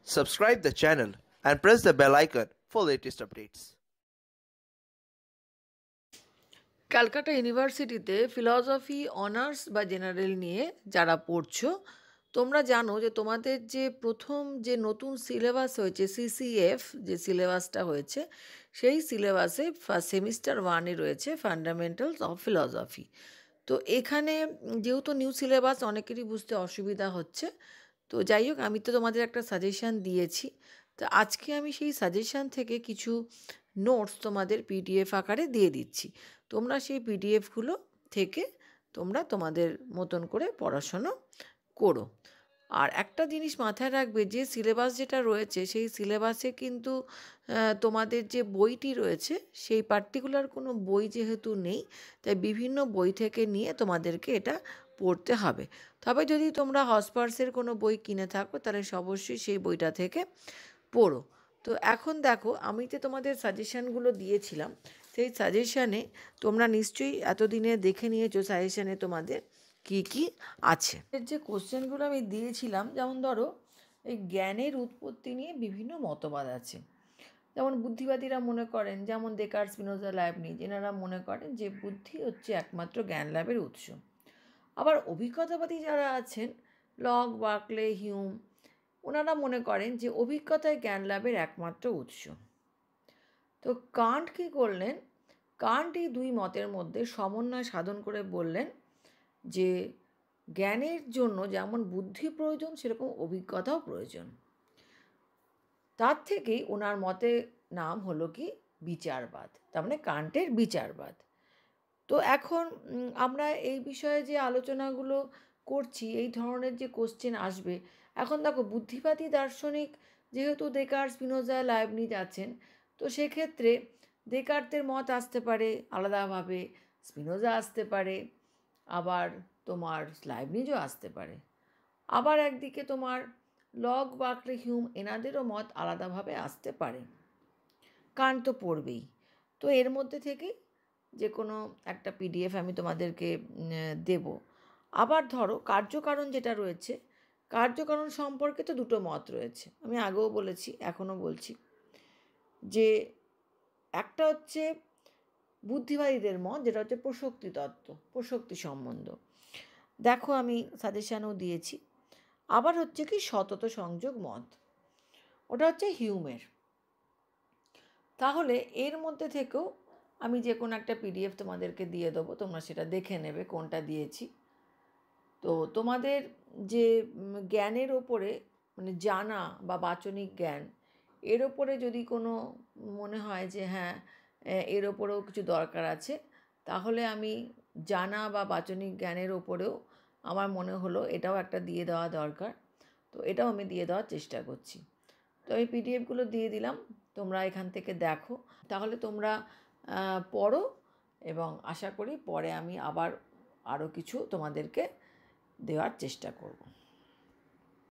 Subscribe the channel and press the bell icon for latest updates. Calcutta ইউনিভার্সিটিতে philosophy honours বা general নিয়ে যারা পড়ছো তোমরা জানো যে তোমাদের যে প্রথম যে নতুন সিলেবাস হয়েছে সিসিএফ যে সিলেবাসটা হয়েছে সেই সিলেবাসে ফার্স্ট সেমিস্টার ওয়ানে রয়েছে ফান্ডামেন্টালস অফ ফিলসফি। তো এখানে যেহেতু নিউ সিলেবাস অনেকেরই বুঝতে অসুবিধা হচ্ছে, তো যাই হোক আমি তো তোমাদের একটা সাজেশান দিয়েছি। তো আজকে আমি সেই সাজেশান থেকে কিছু নোটস তোমাদের পিডিএফ আকারে দিয়ে দিচ্ছি। তোমরা সেই পিডিএফগুলো থেকে তোমরা তোমাদের মতন করে পড়াশোনা করো। আর একটা জিনিস মাথায় রাখবে, যে সিলেবাস যেটা রয়েছে সেই সিলেবাসে কিন্তু তোমাদের যে বইটি রয়েছে সেই পার্টিকুলার কোনো বই যেহেতু নেই, তাই বিভিন্ন বই থেকে নিয়ে তোমাদেরকে এটা পড়তে হবে। তবে যদি তোমরা হসপার্সের কোনো বই কিনে থাকো তাহলে অবশ্যই সেই বইটা থেকে পড়ো। তো এখন দেখো, আমি যে তোমাদের সাজেশানগুলো দিয়েছিলাম সেই সাজেশানে তোমরা নিশ্চয়ই এতদিনে দেখে নিয়েছো সাজেশানে তোমাদের কি কি আছে। এর যে কোশ্চেনগুলো আমি দিয়েছিলাম, যেমন ধরো এই জ্ঞানের উৎপত্তি নিয়ে বিভিন্ন মতবাদ আছে। যেমন বুদ্ধিবাদীরা মনে করেন, যেমন ডেকার্ট, স্পিনোজা, লাইবনিজ, এনারা মনে করেন যে বুদ্ধি হচ্ছে একমাত্র জ্ঞান লাভের উৎস। আবার অভিজ্ঞতাবাদী যারা আছেন, লক, বার্কলে, হিউম, ওনারা মনে করেন যে অভিজ্ঞতায় জ্ঞান লাভের একমাত্র উৎস। তো কান্ট কী করলেন? কান্ট এই দুই মতের মধ্যে সমন্বয় সাধন করে বললেন যে জ্ঞানের জন্য যেমন বুদ্ধি প্রয়োজন সেরকম অভিজ্ঞতাও প্রয়োজন। তার থেকেই ওনার মতে নাম হলো কি বিচারবাদ, তার মানে কান্টের বিচারবাদ। তো এখন আমরা এই বিষয়ে যে আলোচনাগুলো করছি, এই ধরনের যে কোশ্চেন আসবে, এখন দেখো বুদ্ধিবাদী দার্শনিক যেহেতু ডেকার্ট, স্পিনোজা, লাইবনিজ আছেন, তো সেক্ষেত্রে ডেকার্তের মত আসতে পারে আলাদাভাবে, স্পিনোজা আসতে পারে, আবার তোমার লাইবনিজও আসতে পারে। আবার একদিকে তোমার লক, বার্কলে, হিউম এনাদেরও মত আলাদাভাবে আসতে পারে। কান্ট তো পড়বেই। তো এর মধ্যে থেকে যে কোনো একটা পিডিএফ আমি তোমাদেরকে দেব। আবার ধরো কার্যকারণ যেটা রয়েছে, কার্যকারণ সম্পর্কে তো দুটো মত রয়েছে, আমি আগেও বলেছি এখনও বলছি, যে একটা হচ্ছে বুদ্ধিবাদীদের মত, যেটা হচ্ছে প্রসক্তি তত্ত্ব, প্রসক্তি সম্বন্ধ, দেখো আমি সাজেশানও দিয়েছি। আবার হচ্ছে কি সতত সংযোগ মত, ওটা হচ্ছে হিউমের। তাহলে এর মধ্যে থেকেও আমি যে কোনো একটা পিডিএফ তোমাদেরকে দিয়ে দেবো, তোমরা সেটা দেখে নেবে কোনটা দিয়েছি। তো তোমাদের যে জ্ঞানের ওপরে, মানে জানা বা বাচনিক জ্ঞান, এর ওপরে যদি কোনো মনে হয় যে হ্যাঁ এর ওপরেও কিছু দরকার আছে, তাহলে আমি জানা বা বাচনিক জ্ঞানের ওপরেও আমার মনে হলো এটাও একটা দিয়ে দেওয়া দরকার, তো এটাও আমি দিয়ে দেওয়ার চেষ্টা করছি। তো এই পিডিএফগুলো দিয়ে দিলাম, তোমরা এখান থেকে দেখো, তাহলে তোমরা পড়ো, এবং আশা করি পরে আমি আবার আরও কিছু তোমাদেরকে দেওয়ার চেষ্টা করব।